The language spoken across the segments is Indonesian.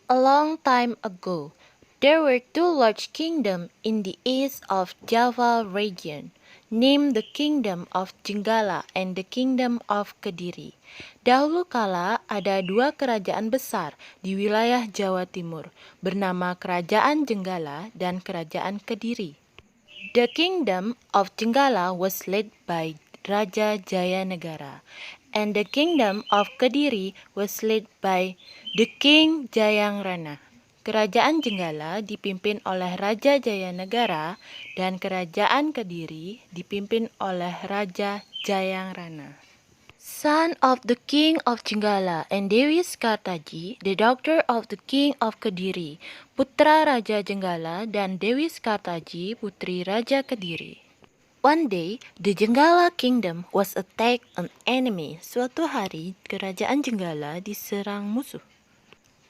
A long time ago, there were two large kingdoms in the east of Java region, named the Kingdom of Jenggala and the Kingdom of Kediri. Dahulu kala ada dua kerajaan besar di wilayah Jawa Timur, bernama Kerajaan Jenggala dan Kerajaan Kediri. The Kingdom of Jenggala was led by Raja Jayanegara, and the Kingdom of Kediri was led by the King Jayangrana. Kerajaan Jenggala dipimpin oleh Raja Jayanegara dan Kerajaan Kediri dipimpin oleh Raja Jayangrana. Son of the King of Jenggala and Dewi Skartaji, the daughter of the King of Kediri, putra Raja Jenggala dan Dewi Skartaji, putri Raja Kediri. One day, the Jenggala kingdom was attacked an enemy. Suatu hari, kerajaan Jenggala diserang musuh.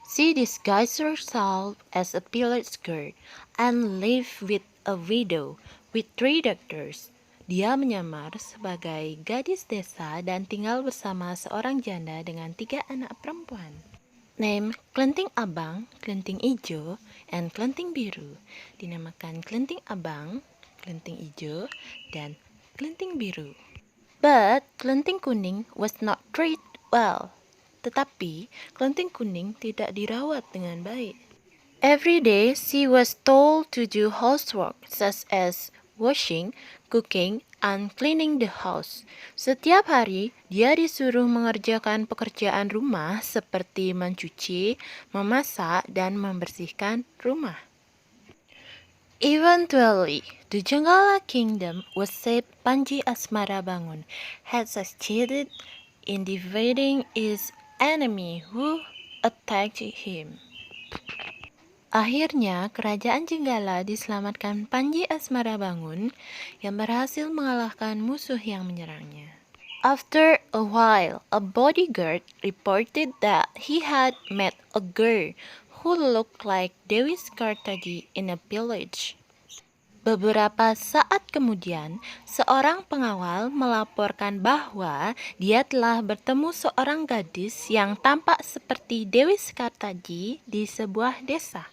She disguised herself as a village girl and lived with a widow with 3 daughters. Dia menyamar sebagai gadis desa dan tinggal bersama seorang janda dengan 3 anak perempuan. Named Klenting Abang, Klenting Ijo, and Klenting Biru. Dinamakan Klenting Abang, Klenting Ijo, dan Klenting Biru. But Klenting Kuning was not treated well. Tetapi Klenting Kuning tidak dirawat dengan baik. Every day she was told to do housework such as washing, cooking, and cleaning the house. Setiap hari dia disuruh mengerjakan pekerjaan rumah seperti mencuci, memasak, dan membersihkan rumah. Eventually, the Jenggala kingdom was saved. Panji Asmarabangun had succeeded in defeating its enemy who attacked him. Akhirnya, kerajaan Jenggala diselamatkan Panji Asmarabangun yang berhasil mengalahkan musuh yang menyerangnya. After a while, a bodyguard reported that he had met a girl who looked like Dewi Skartaji in a village. Beberapa saat kemudian, seorang pengawal melaporkan bahwa dia telah bertemu seorang gadis yang tampak seperti Dewi Skartaji di sebuah desa.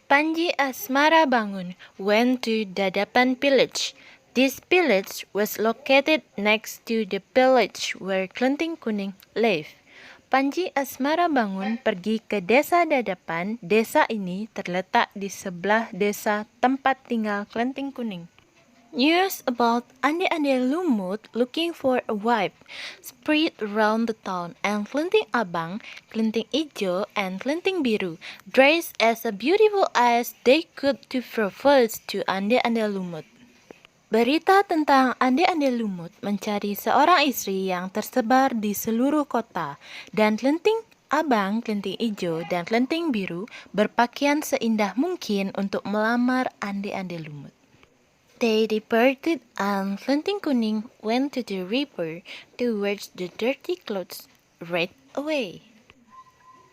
Panji Asmarabangun went to Dadapan village. This village was located next to the village where Klenting Kuning lived. Panji Asmarabangun pergi ke desa Dadapan. Desa ini terletak di sebelah desa tempat tinggal Klenting Kuning. News about Ande-Ande Lumut looking for a wife spread around the town, and Klenting Abang, Klenting Ijo, and Klenting Biru dressed as beautiful as they could to propose to Ande-Ande Lumut. Berita tentang Ande-Ande Lumut mencari seorang istri yang tersebar di seluruh kota, dan Klenting Abang, Klenting Ijo, dan Klenting Biru berpakaian seindah mungkin untuk melamar Ande-Ande Lumut. They departed and Klenting Kuning went to the river to wash the dirty clothes right away.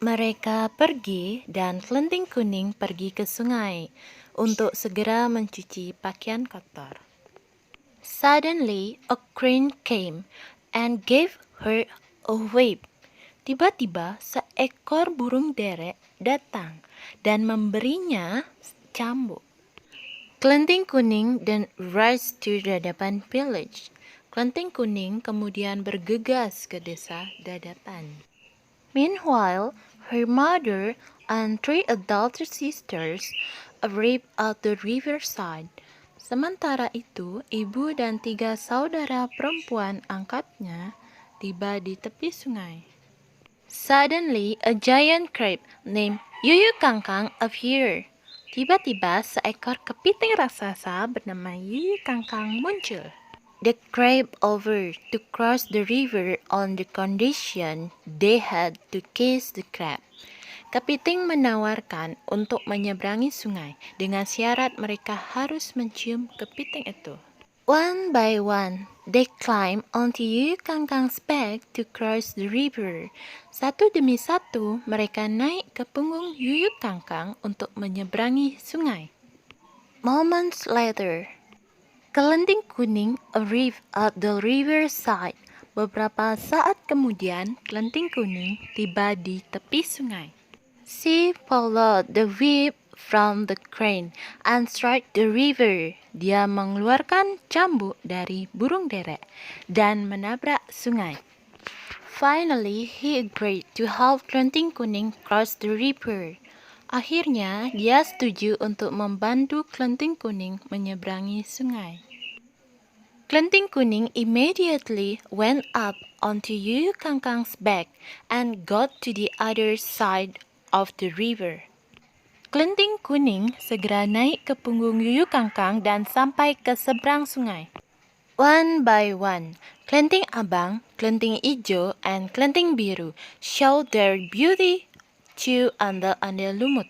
Mereka pergi dan Klenting Kuning pergi ke sungai untuk segera mencuci pakaian kotor. Suddenly, a crane came and gave her a whip. Tiba-tiba, seekor burung derek datang dan memberinya cambuk. Klenting Kuning then rushed to Dadapan village. Klenting Kuning kemudian bergegas ke desa Dadapan. Meanwhile, her mother and 3 adult sisters arrived at the riverside. Sementara itu, ibu dan 3 saudara perempuan angkatnya tiba di tepi sungai. Suddenly, a giant crab named Yuyu Kangkang appeared. Tiba-tiba, seekor kepiting raksasa bernama Yuyu Kangkang muncul. The crab offered to cross the river on the condition they had to kiss the crab. Kepiting menawarkan untuk menyeberangi sungai dengan syarat mereka harus mencium kepiting itu. One by one, they climbed onto Yuyu Kangkang's back to cross the river. Satu demi satu, mereka naik ke punggung Yuyu Kangkang untuk menyeberangi sungai. Moments later, Klenting Kuning arrived at the riverside. Beberapa saat kemudian, Klenting Kuning tiba di tepi sungai. She followed the whip from the crane and struck the river. Dia mengeluarkan cambuk dari burung derek dan menabrak sungai. Finally, he agreed to help Klenting Kuning cross the river. Akhirnya, dia setuju untuk membantu Klenting Kuning menyeberangi sungai. Klenting Kuning immediately went up onto Yuyu Kangkang's back and got to the other side of the river. Klenting Kuning segera naik ke punggung Yuyu Kangkang dan sampai ke seberang sungai. One by one, Klenting Abang, Klenting Ijo, and Klenting Biru showed their beauty to Ande-Ande Lumut.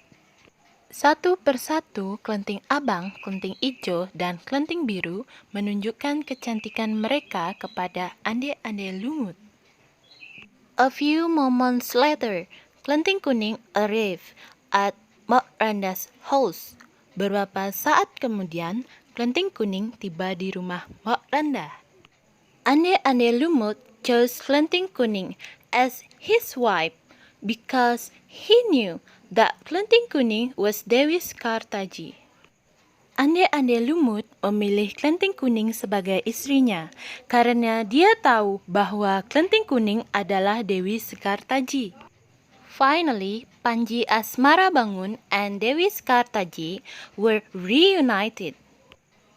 Satu persatu, Klenting Abang, Klenting Ijo, dan Klenting Biru menunjukkan kecantikan mereka kepada Ande-Ande Lumut. A few moments later, Klenting Kuning arrived at Mak Randa's house. Beberapa saat kemudian, Klenting Kuning tiba di rumah Mak Randa. Ande-Ande Lumut chose Klenting Kuning as his wife because he knew that Klenting Kuning was Dewi Sekartaji. Ande-Ande Lumut memilih Klenting Kuning sebagai istrinya karena dia tahu bahwa Klenting Kuning adalah Dewi Sekartaji. Finally, Panji Asmarabangun and Dewi Sekartaji were reunited.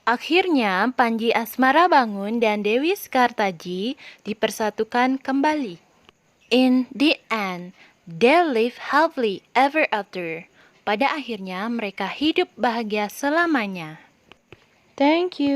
Akhirnya, Panji Asmarabangun dan Dewi Sekartaji dipersatukan kembali. In the end, they live happily ever after. Pada akhirnya, mereka hidup bahagia selamanya. Thank you.